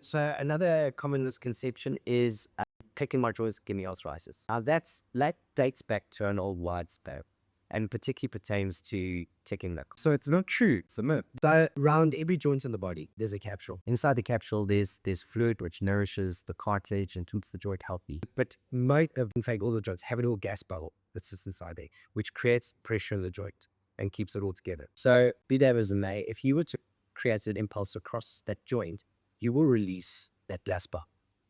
So another common misconception is kicking my joints give me arthritis. Now that dates back to an old wives' tale, and particularly pertains to kicking knuckles. So it's not true. It's a myth. So around every joint in the body, there's a capsule. Inside the capsule, there's fluid which nourishes the cartilage and keeps the joint healthy. But in fact, all the joints have a little gas bubble that sits inside there, which creates pressure in the joint and keeps it all together. So be that as it may, if you were to create an impulse across that joint, you will release that gas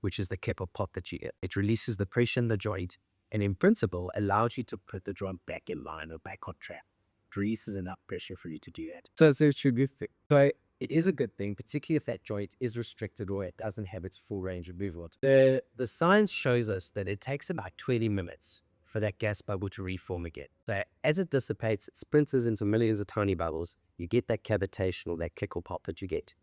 which is the cap or pot that you get. It releases the pressure in the joint and in principle allows you to put the joint back in line or back on track. It releases enough pressure for you to do that. So it's a good thing. So it is a good thing, particularly if that joint is restricted or it doesn't have its full range of movement. The science shows us that it takes about 20 minutes for that gas bubble to reform again. So as it dissipates, it splinters into millions of tiny bubbles. You get that cavitation or that kick or pop that you get,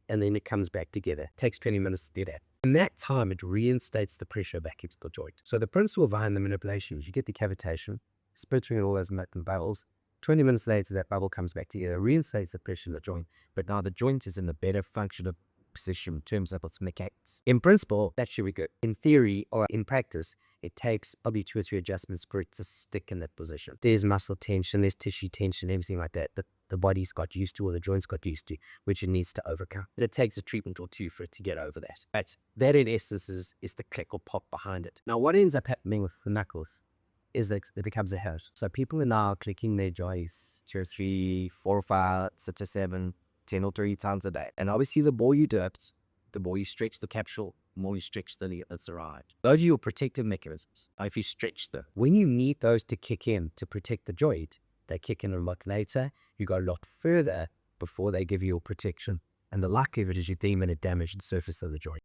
and then it comes back together. It takes 20 minutes to do that. In that time, it reinstates the pressure back into the joint. So the principle behind the manipulation is you get the cavitation, splintering all those bubbles. 20 minutes later, that bubble comes back together, reinstates the pressure in the joint, but now the joint is in a better functional position in terms of its mechanics. In principle, that should be good. In theory or in practice, it takes probably 2 or 3 adjustments for it to stick in that position. There's muscle tension, there's tissue tension, everything like that the body's got used to or the joints got used to, which it needs to overcome. And it takes a treatment or two for it to get over that. But that in essence is the click or pop behind it. Now what ends up happening with the knuckles is that it becomes a hurt. So people are now clicking their joints 2 or 3, 4 or 5, 6 or 7, 10 or 30 times a day. And obviously the more you do it, the more you stretch the capsule, the more you stretch the knee. That's right. Those are your protective mechanisms. Now, if you stretch them, when you need those to kick in to protect the joint, they kick in a lot later. You go a lot further before they give you your protection. And the likelihood is you deem it a damaged surface of the joint.